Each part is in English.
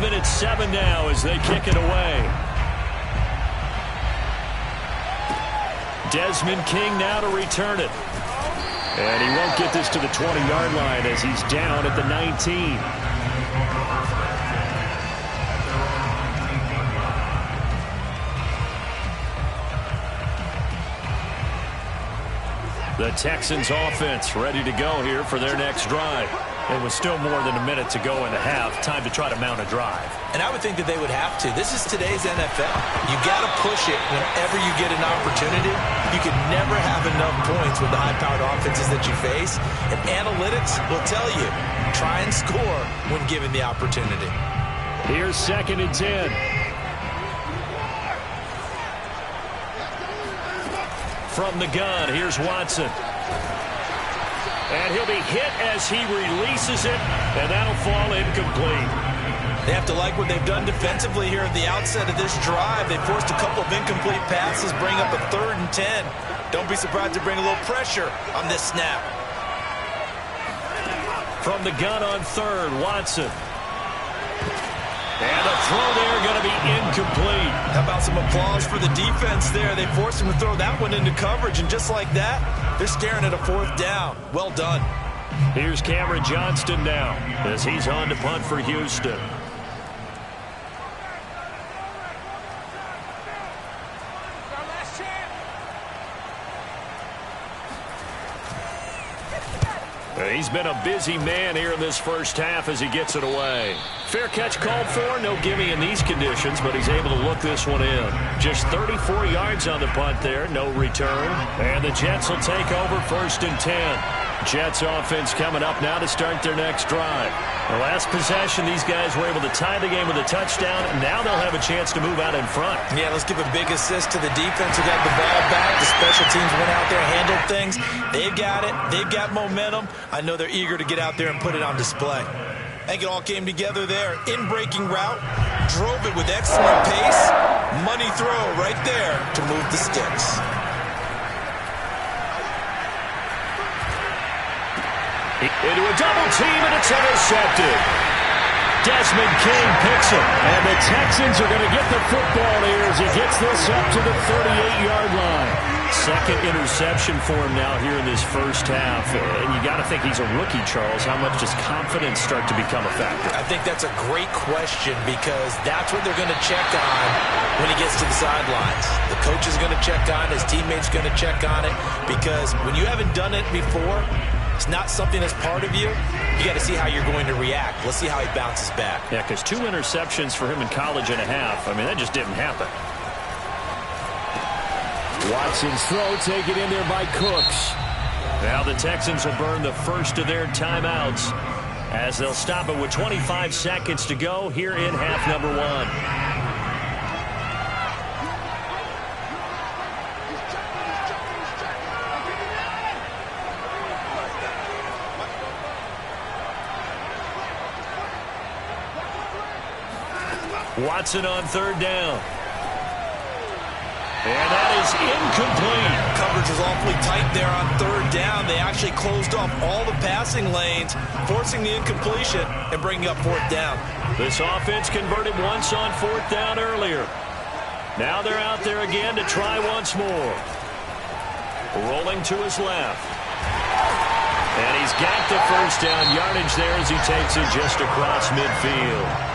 even at 7 now as they kick it away. Desmond King now to return it. And he won't get this to the 20-yard line as he's down at the 19. The Texans offense ready to go here for their next drive. It was still more than a minute to go in the half. Time to try to mount a drive. And I would think that they would have to. This is today's NFL. You got to push it whenever you get an opportunity. You can never have enough points with the high-powered offenses that you face. And analytics will tell you, try and score when given the opportunity. Here's 2nd and 10. From the gun, here's Watson. And he'll be hit as he releases it, and that'll fall incomplete. They have to like what they've done defensively here at the outset of this drive. They forced a couple of incomplete passes, bring up a 3rd and 10. Don't be surprised to bring a little pressure on this snap. From the gun on 3rd, Watson. And the throw there going to be incomplete. How about some applause for the defense there? They forced him to throw that one into coverage, and just like that, they're staring at a 4th down. Well done. Here's Cameron Johnston now as he's on to punt for Houston. He's been a busy man here in this first half as he gets it away. Fair catch called for. No gimme in these conditions, but he's able to look this one in. Just 34 yards on the punt there. No return. And the Jets will take over 1st and 10. Jets offense coming up now to start their next drive. The last possession, these guys were able to tie the game with a touchdown. Now they'll have a chance to move out in front. Yeah, let's give a big assist to the defense who got the ball back. The special teams went out there, handled things. They've got it. They've got momentum. I know they're eager to get out there and put it on display. I think it all came together there. In-breaking route, drove it with excellent pace. Money throw right there to move the sticks. Into a double team, and it's intercepted. Desmond King picks it, and the Texans are going to get the football here as he gets this up to the 38-yard line. 2nd interception for him now here in this first half. And you got to think he's a rookie, Charles. How much does confidence start to become a factor? I think that's a great question because that's what they're going to check on when he gets to the sidelines. The coach is going to check on it. His teammates going to check on it because when you haven't done it before, it's not something that's part of you. You got to see how you're going to react. Let's see how he bounces back. Yeah, because 2 interceptions for him in college and a half. I mean, that just didn't happen. Watson's throw taken in there by Cooks. Now the Texans will burn the first of their timeouts as they'll stop it with 25 seconds to go here in half number 1. Watson on 3rd down. And that is incomplete. Coverage was awfully tight there on 3rd down. They actually closed off all the passing lanes, forcing the incompletion and bringing up 4th down. This offense converted once on 4th down earlier. Now they're out there again to try once more. Rolling to his left. And he's got the first down yardage there as he takes it just across midfield.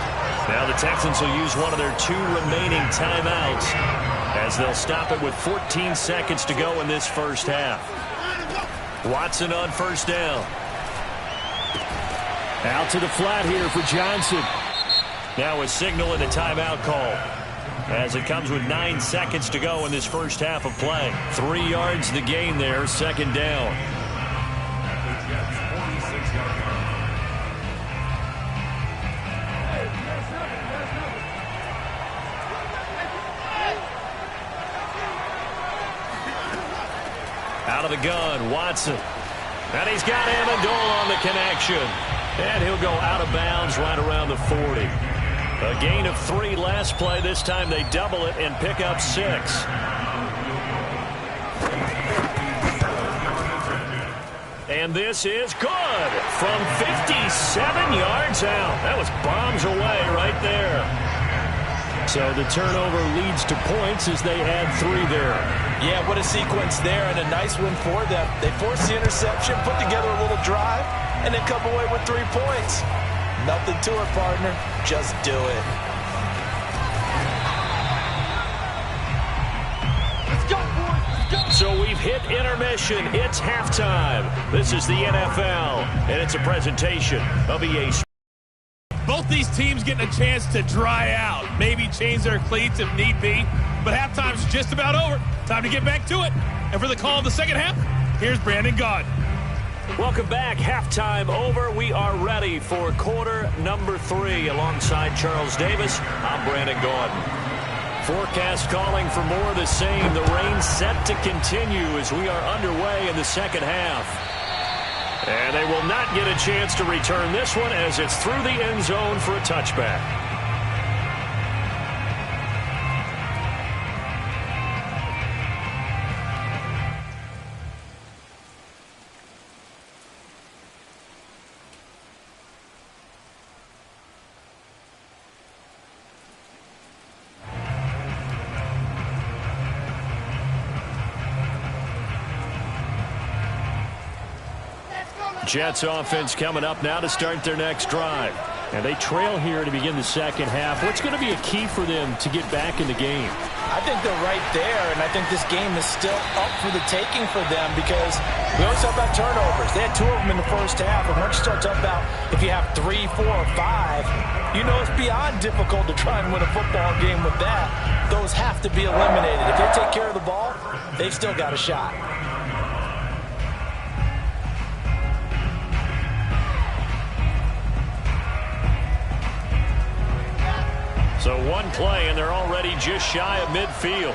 Now the Texans will use one of their 2 remaining timeouts as they'll stop it with 14 seconds to go in this first half. Watson on 1st down. Out to the flat here for Johnson. Now a signal and a timeout call as it comes with 9 seconds to go in this first half of play. 3 yards the gain there, 2nd down. Out of the gun, Watson. And he's got Amendola on the connection. And he'll go out of bounds right around the 40. A gain of 3 last play. This time they double it and pick up 6. And this is good from 57 yards out. That was bombs away right there. So the turnover leads to points as they add 3 there. Yeah, what a sequence there, and a nice win for them. They forced the interception, put together a little drive, and then come away with 3 points. Nothing to it, partner. Just do it. So we've hit intermission. It's halftime. This is the NFL, and it's a presentation of EA Sports. Both these teams getting a chance to dry out, maybe change their cleats if need be, but halftime's just about over. Time to get back to it. And for the call of the second half, here's Brandon Gaudin. Welcome back. Halftime over. We are ready for quarter number 3. Alongside Charles Davis, I'm Brandon Gaudin. Forecast calling for more of the same. The rain set to continue as we are underway in the second half. And they will not get a chance to return this one as it's through the end zone for a touchback. Jets offense coming up now to start their next drive. And they trail here to begin the second half. What's going to be a key for them to get back in the game? I think they're right there, and I think this game is still up for the taking for them because we always talk about turnovers. They had 2 of them in the first half, and once you start talking about if you have 3, 4, or 5, you know it's beyond difficult to try and win a football game with that. Those have to be eliminated. If they take care of the ball, they've still got a shot. So one play, and they're already just shy of midfield.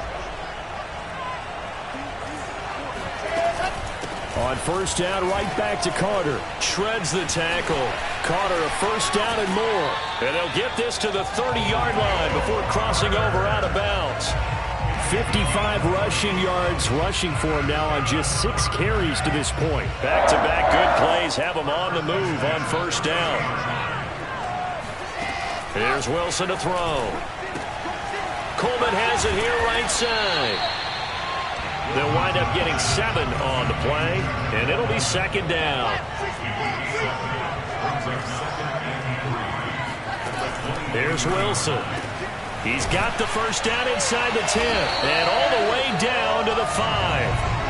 On first down, right back to Carter. Shreds the tackle. Carter a first down and more. And they'll get this to the 30-yard line before crossing over out of bounds. 55 rushing yards rushing for him now on just 6 carries to this point. Back-to-back good plays have him on the move on first down. Here's Wilson to throw. Coleman has it here right side. They'll wind up getting 7 on the play, and it'll be second down. Here's Wilson. He's got the first down inside the 10, and all the way down to the 5.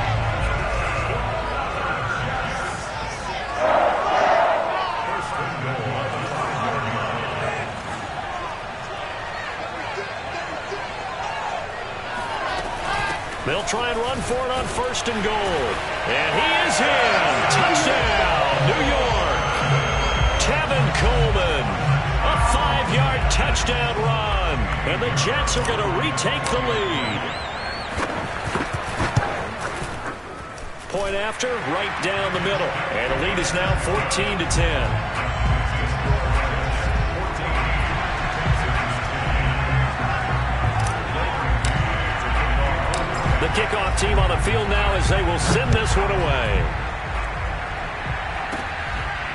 They'll try and run for it on first and goal. And he is in. Touchdown, New York. Tevin Coleman. A 5-yard touchdown run. And the Jets are going to retake the lead. Point after, right down the middle. And the lead is now 14-10. The kickoff team on the field now as they will send this one away.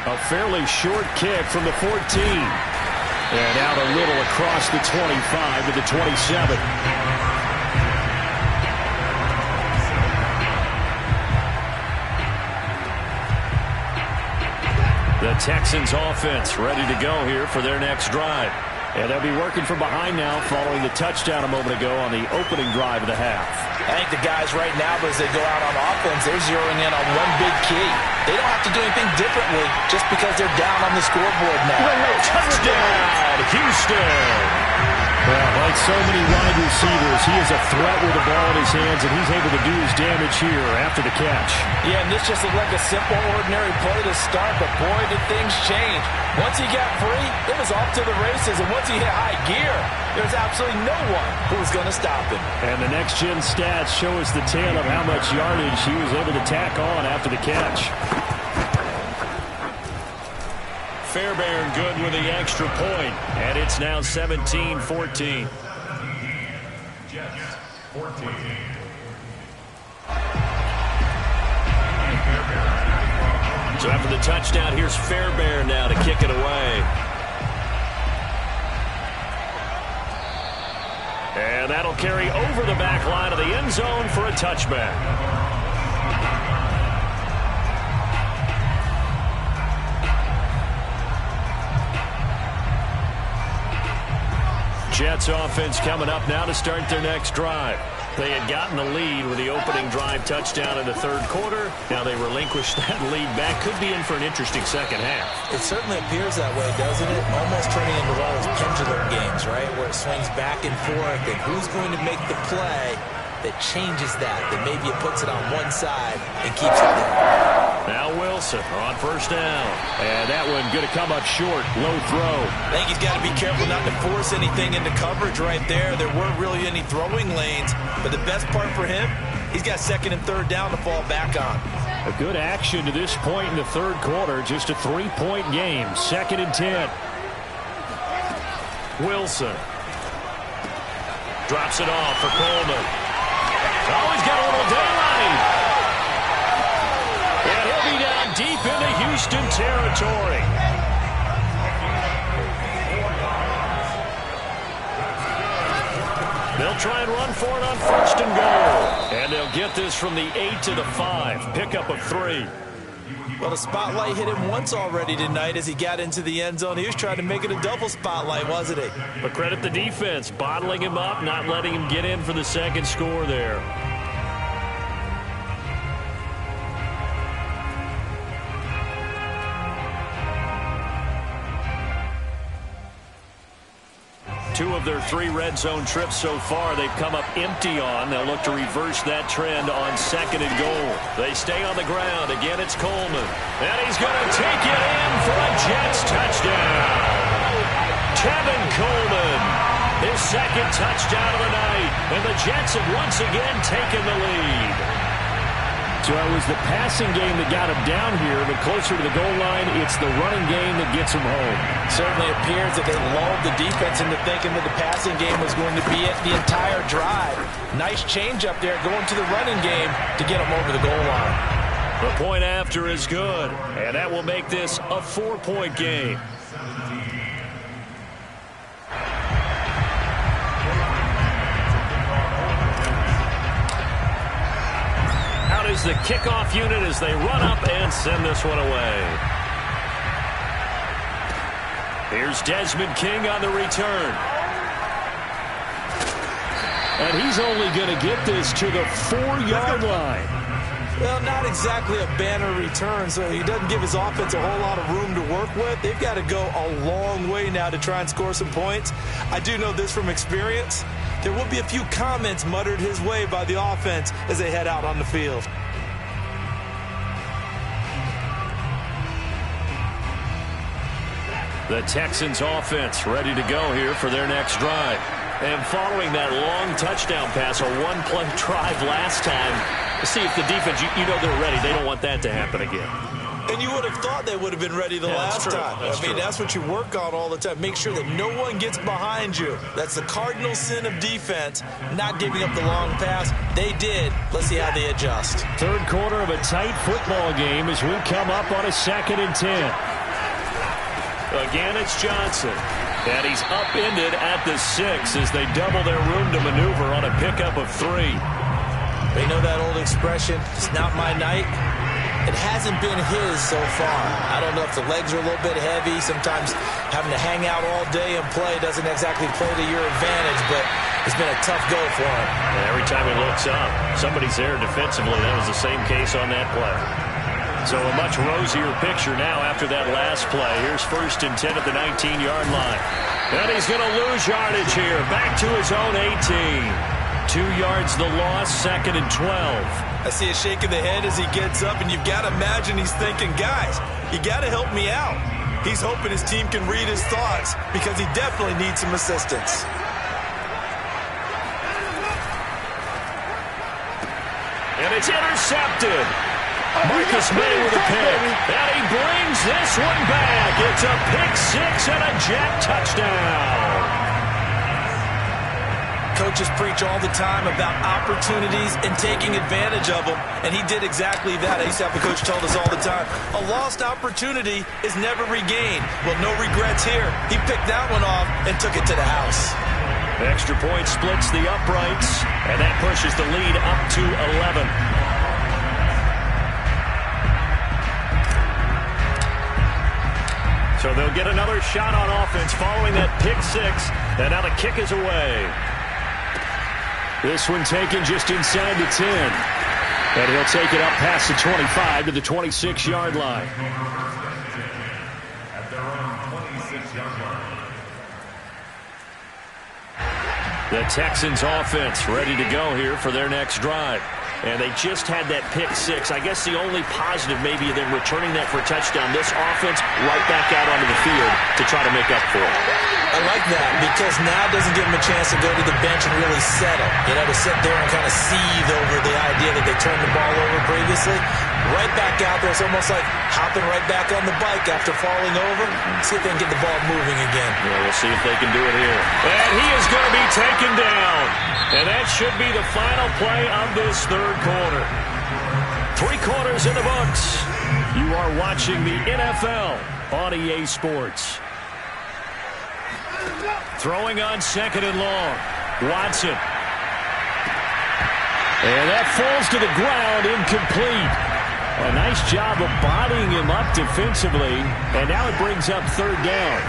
A fairly short kick from the 14. And out a little across the 25 to the 27. The Texans offense ready to go here for their next drive. And they'll be working from behind now following the touchdown a moment ago on the opening drive of the half. I think the guys right now, as they go out on offense, they're zeroing in on one big key. They don't have to do anything differently just because they're down on the scoreboard now. Touchdown, Houston! Well, like so many wide receivers, he is a threat with the ball in his hands, and he's able to do his damage here after the catch. Yeah, and this just looked like a simple, ordinary play to start, but boy, did things change. Once he got free, it was off to the races, and once he hit high gear, there's absolutely no one who was going to stop him. And the next-gen stats show us the tale of how much yardage he was able to tack on after the catch. Fairbairn good with the extra point, and it's now 17-14. Jets, 14. So after the touchdown, here's Fairbairn now to kick it away. And that'll carry over the back line of the end zone for a touchback. Jets offense coming up now to start their next drive. They had gotten the lead with the opening drive touchdown in the third quarter. Now they relinquished that lead back. Could be in for an interesting second half. It certainly appears that way, doesn't it? Almost turning into one of those pendulum games, right? Where it swings back and forth. And who's going to make the play that changes that maybe it puts it on one side and keeps it there? Now Wilson on first down. And that one going to come up short. Low throw. I think he's got to be careful not to force anything into coverage right there. There weren't really any throwing lanes. But the best part for him, he's got second and third down to fall back on. A good action to this point in the third quarter. Just a 3-point game. 2nd and 10. Wilson drops it off for Coleman. Oh, he's got a little daylight. And he'll be down deep into Houston territory. They'll try and run for it on 1st and goal. And they'll get this from the 8 to the 5. Pickup of 3. Well, the spotlight hit him once already tonight as he got into the end zone. He was trying to make it a double spotlight, wasn't he? But credit the defense, bottling him up, not letting him get in for the second score there. Two of their 3 red zone trips so far they've come up empty on. They'll look to reverse that trend on 2nd and goal. They stay on the ground. Again, it's Coleman. And he's going to take it in for a Jets touchdown. Kevin Coleman, his 2nd touchdown of the night. And the Jets have once again taken the lead. So it was the passing game that got him down here, but closer to the goal line, it's the running game that gets him home. Certainly appears that they lulled the defense into thinking that the passing game was going to be it the entire drive. Nice change up there going to the running game to get him over the goal line. The point after is good, and that will make this a 4-point game. Is the kickoff unit as they run up and send this one away. Here's Desmond King on the return. And he's only going to get this to the 4-yard line. Well, not exactly a banner return, so he doesn't give his offense a whole lot of room to work with. They've got to go a long way now to try and score some points. I do know this from experience. There will be a few comments muttered his way by the offense as they head out on the field. The Texans offense ready to go here for their next drive. And following that long touchdown pass, a one-play drive last time, see if the defense, you know they're ready. They don't want that to happen again. And you would have thought they would have been ready the last time. That's what you work on all the time. Make sure that no one gets behind you. That's the cardinal sin of defense, not giving up the long pass. They did. Let's see how they adjust. Third quarter of a tight football game as we come up on a 2nd and 10. Again, it's Johnson. And he's upended at the 6 as they double their room to maneuver on a pickup of 3. They know that old expression, it's not my night. It hasn't been his so far. I don't know if the legs are a little bit heavy. Sometimes having to hang out all day and play doesn't exactly play to your advantage, but it's been a tough go for him. And every time he looks up, somebody's there defensively. That was the same case on that play. So a much rosier picture now after that last play. Here's 1st and 10 at the 19-yard line. And he's going to lose yardage here. Back to his own 18. 2 yards the loss, 2nd and 12. I see a shake of the head as he gets up, and you've got to imagine he's thinking, guys, you got to help me out. He's hoping his team can read his thoughts because he definitely needs some assistance. And it's intercepted. Marcus May with a pick. And he brings this one back. It's a pick 6 and a Jet touchdown. coaches preach all the time about opportunities and taking advantage of them, and he did exactly that. I used to have a coach told us all the time, a lost opportunity is never regained. Well, no regrets here. He picked that one off and took it to the house. Extra point splits the uprights, and that pushes the lead up to 11. So they'll get another shot on offense following that pick six, and now the kick is away. This one taken just inside the 10, and he'll take it up past the 25 to the 26-yard line. At their own 26-yard line. The Texans offense ready to go here for their next drive. And they just had that pick six. I guess the only positive maybe of them returning that for a touchdown. This offense right back out onto the field to try to make up for it. I like that because now it doesn't give them a chance to go to the bench and really settle. You know, to sit there and kind of seethe over the idea that they turned the ball over previously. Right back out there. It's almost like hopping right back on the bike after falling over. See if they can get the ball moving again. Yeah, we'll see if they can do it here. And he is going to be taken down. And that should be the final play of this third quarter. 3 quarters in the books. You are watching the NFL on EA Sports. Throwing on second and long. Watson. And that falls to the ground, incomplete. A nice job of bodying him up defensively. And now it brings up third down.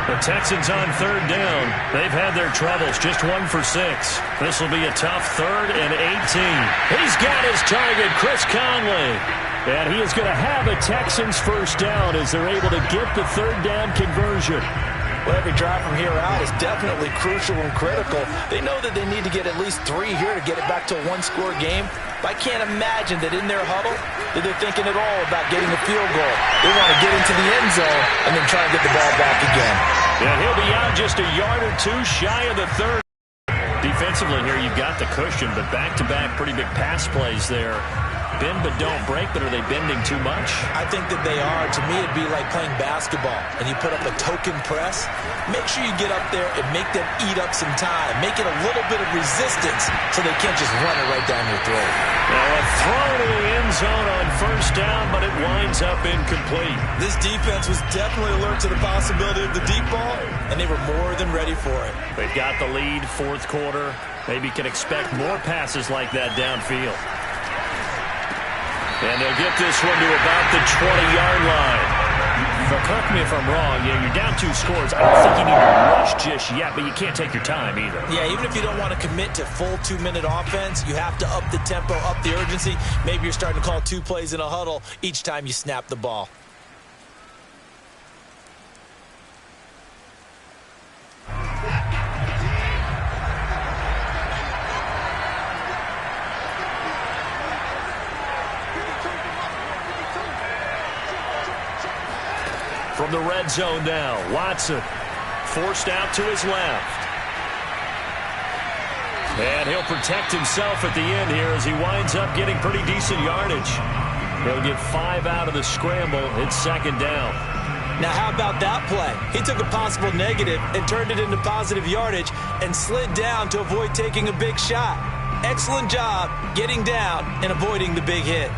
The Texans on third down. They've had their troubles. Just 1 for 6. This will be a tough 3rd and 18. He's got his target, Chris Conley. And he is going to have a Texans first down as they're able to get the third down conversion. Well, every drive from here out is definitely crucial and critical. They know that they need to get at least 3 here to get it back to a 1-score game. But I can't imagine that in their huddle that they're thinking at all about getting a field goal. They want to get into the end zone and then try and get the ball back again. Yeah, he'll be out just a yard or 2 shy of the third. Defensively here, you've got the cushion, but back-to-back pretty big pass plays there. Bend but don't break, but are they bending too much? I think that they are. To me, it'd be like playing basketball, and you put up a token press. Make sure you get up there and make them eat up some time. Make it a little bit of resistance so they can't just run it right down your throat. Now a throw to the end zone on first down, but it winds up incomplete. This defense was definitely alert to the possibility of the deep ball, and they were more than ready for it. They've got the lead, fourth quarter. Maybe can expect more passes like that downfield. And they'll get this one to about the 20-yard line. But correct me if I'm wrong. Yeah, you're down 2 scores. I don't think you need to rush just yet, but you can't take your time either. Yeah, even if you don't want to commit to full 2-minute offense, you have to up the tempo, up the urgency. Maybe you're starting to call 2 plays in a huddle each time you snap the ball. From the red zone now, Watson forced out to his left. And he'll protect himself at the end here as he winds up getting pretty decent yardage. He'll get 5 out of the scramble. It's second down. Now, how about that play? He took a possible negative and turned it into positive yardage and slid down to avoid taking a big shot. Excellent job getting down and avoiding the big hit.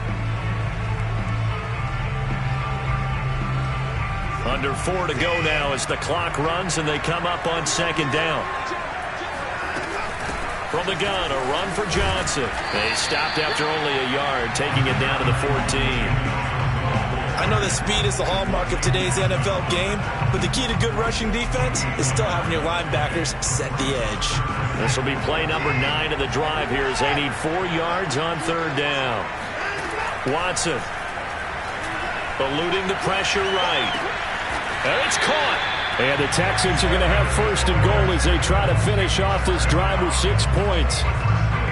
Under 4 to go now as the clock runs and they come up on second down. From the gun, a run for Johnson. They stopped after only a yard, taking it down to the 14. I know that speed is the hallmark of today's NFL game, but the key to good rushing defense is still having your linebackers set the edge. This will be play number 9 of the drive here as they need 4 yards on third down. Watson eluding the pressure right. And it's caught. And the Texans are going to have first and goal as they try to finish off this drive with 6 points.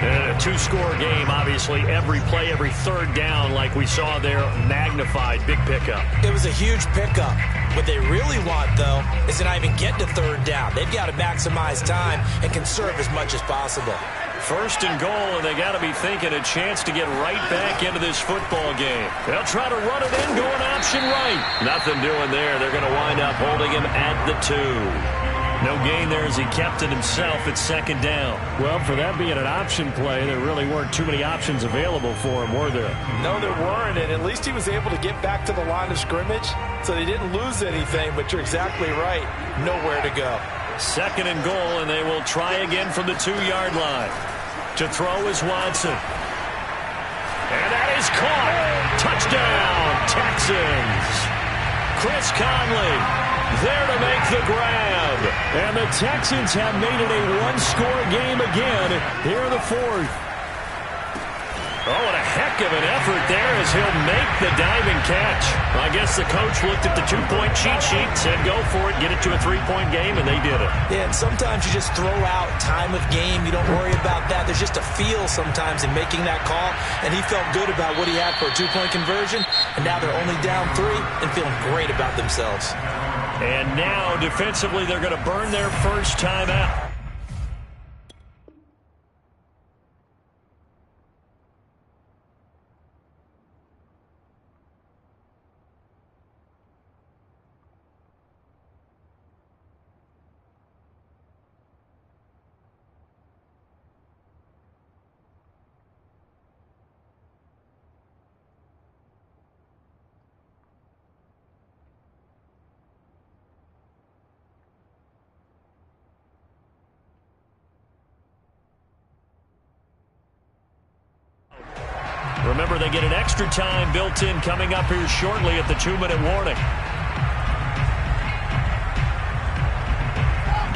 And a 2-score game, obviously. Every play, every third down, like we saw there, magnified. Big pickup. It was a huge pickup. What they really want, though, is to not even get to third down. They've got to maximize time and conserve as much as possible. First and goal, and they got to be thinking a chance to get right back into this football game. They'll try to run it in, going option right. Nothing doing there. They're going to wind up holding him at the 2. No gain there as he kept it himself at second down. Well, for that being an option play, there really weren't too many options available for him, were there? No, there weren't, and at least he was able to get back to the line of scrimmage, so they didn't lose anything, but you're exactly right. Nowhere to go. Second and goal, and they will try again from the 2-yard line. To throw is Watson. And that is caught. Touchdown, Texans. Chris Conley there to make the grab. And the Texans have made it a one-score game again here in the fourth. Oh, what a heck of an effort there as he'll make the diving catch. I guess the coach looked at the 2-point cheat sheet, said go for it, get it to a 3-point game, and they did it. Yeah, and sometimes you just throw out time of game. You don't worry about that. There's just a feel sometimes in making that call, and he felt good about what he had for a 2-point conversion, and now they're only down 3 and feeling great about themselves. And now, defensively, they're going to burn their first timeout. Remember, they get an extra time built in coming up here shortly at the 2-minute warning.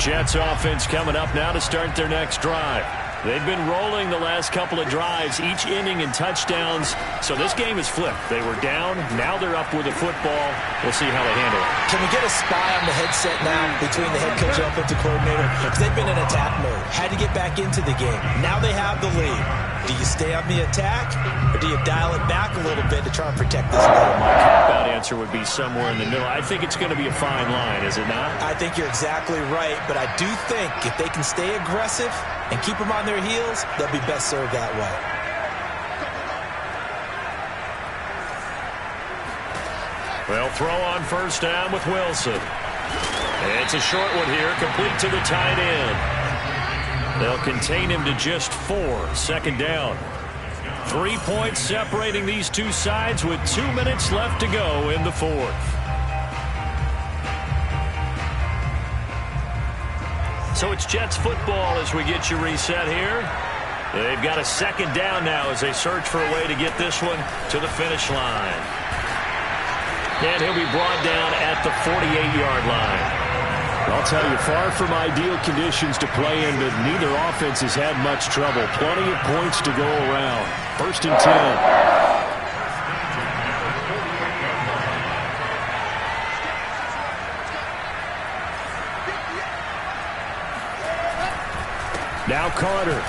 Jets offense coming up now to start their next drive. They've been rolling the last couple of drives, each inning in touchdowns. So this game is flipped. They were down. Now they're up with the football. We'll see how they handle it. Can we get a spy on the headset now between the head coach and offensive coordinator? Because they've been in attack mode. Had to get back into the game. Now they have the lead. Do you stay on the attack, or do you dial it back a little bit to try and protect this lead? My cop-out answer would be somewhere in the middle. I think it's going to be a fine line, is it not? I think you're exactly right, but I do think if they can stay aggressive and keep them on their heels, they'll be best served that way. Well, throw on first down with Wilson. It's a short one here, complete to the tight end. They'll contain him to just 4. Second down. 3 points separating these two sides with 2 minutes left to go in the fourth. So it's Jets football as we get you reset here. They've got a second down now as they search for a way to get this one to the finish line. And he'll be brought down at the 48-yard line. I'll tell you, far from ideal conditions to play in, but neither offense has had much trouble. Plenty of points to go around. First and 10. Now Carter.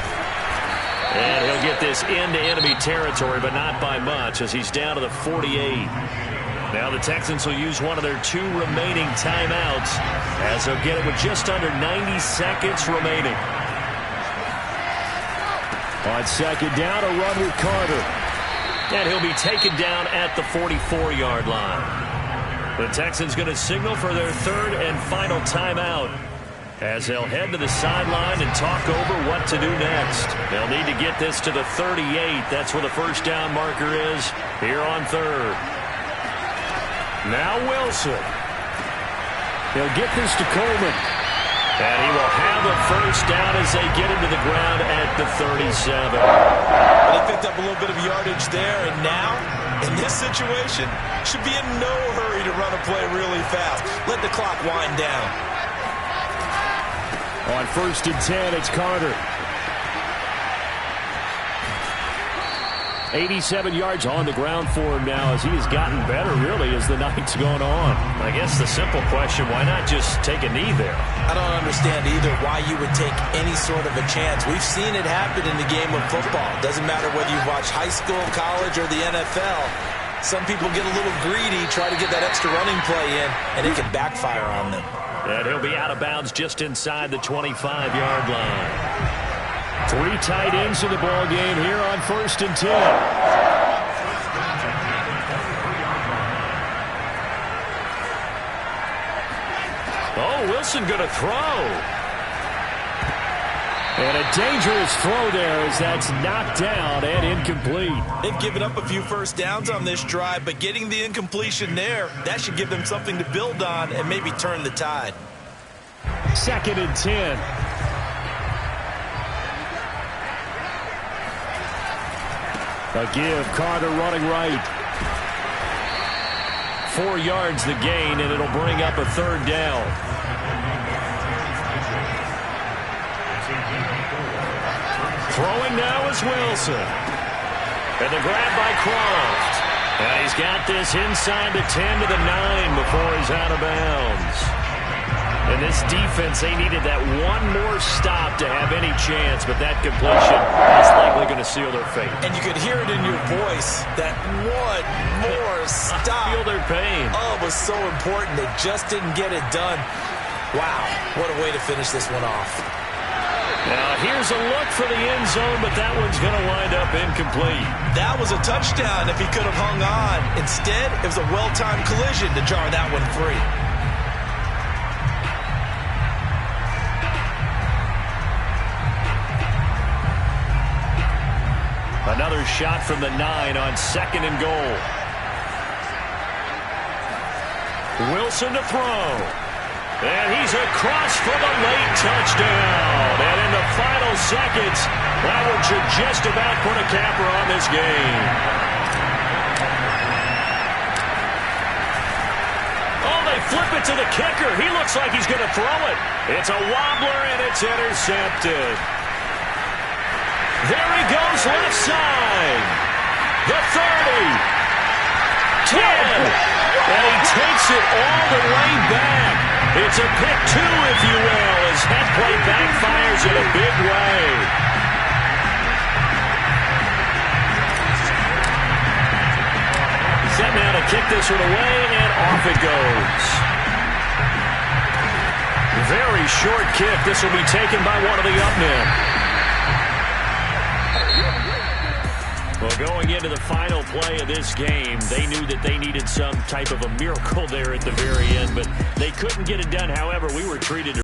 And he'll get this into enemy territory, but not by much as he's down to the 48. Now the Texans will use one of their 2 remaining timeouts as they'll get it with just under 90 seconds remaining. On second down, a run with Carter. And he'll be taken down at the 44-yard line. The Texans going to signal for their 3rd and final timeout as they'll head to the sideline and talk over what to do next. They'll need to get this to the 38. That's where the first down marker is here on 3rd. Now Wilson. He'll get this to Coleman. And he will have a first down as they get into the ground at the 37. They picked up a little bit of yardage there, and now, in this situation, should be in no hurry to run a play really fast. Let the clock wind down. On first and 10, it's Carter. 87 yards on the ground for him now as he has gotten better, really, as the night's gone on. I guess the simple question, why not just take a knee there? I don't understand either why you would take any sort of a chance. We've seen it happen in the game of football. Doesn't matter whether you watch high school, college, or the NFL. Some people get a little greedy, try to get that extra running play in, and it can backfire on them. And he'll be out of bounds just inside the 25-yard line. 3 tight ends in the ball game here on first and 10. Oh, Wilson going to throw. And a dangerous throw there as that's knocked down and incomplete. They've given up a few first downs on this drive, but getting the incompletion there, that should give them something to build on and maybe turn the tide. 2nd and 10. A give, Carter running right. 4 yards the gain, and it'll bring up a 3rd down. Throwing now is Wilson. And the grab by Croft. And he's got this inside the 10 to the 9 before he's out of bounds. And this defense, they needed that one more stop to have any chance, but that completion is likely going to seal their fate. And you could hear it in your voice, that one more stop. Feel their pain. Oh, it was so important. They just didn't get it done. Wow, what a way to finish this one off. Now, here's a look for the end zone, but that one's going to wind up incomplete. That was a touchdown if he could have hung on. Instead, it was a well-timed collision to jar that one free. Another shot from the 9 on 2nd and goal. Wilson to throw. And he's across for the late touchdown. And in the final seconds, that one should just about put a capper on this game. Oh, they flip it to the kicker. He looks like he's going to throw it. It's a wobbler, and it's intercepted. There he goes, left side. The 30. 10. And he takes it all the way back. It's a pick 2, if you will, as that play backfires in a big way. Set now to kick this one away, and off it goes. Very short kick. This will be taken by one of the up men. Well, going into the final play of this game, they knew that they needed some type of a miracle there at the very end, but they couldn't get it done. However, we were treated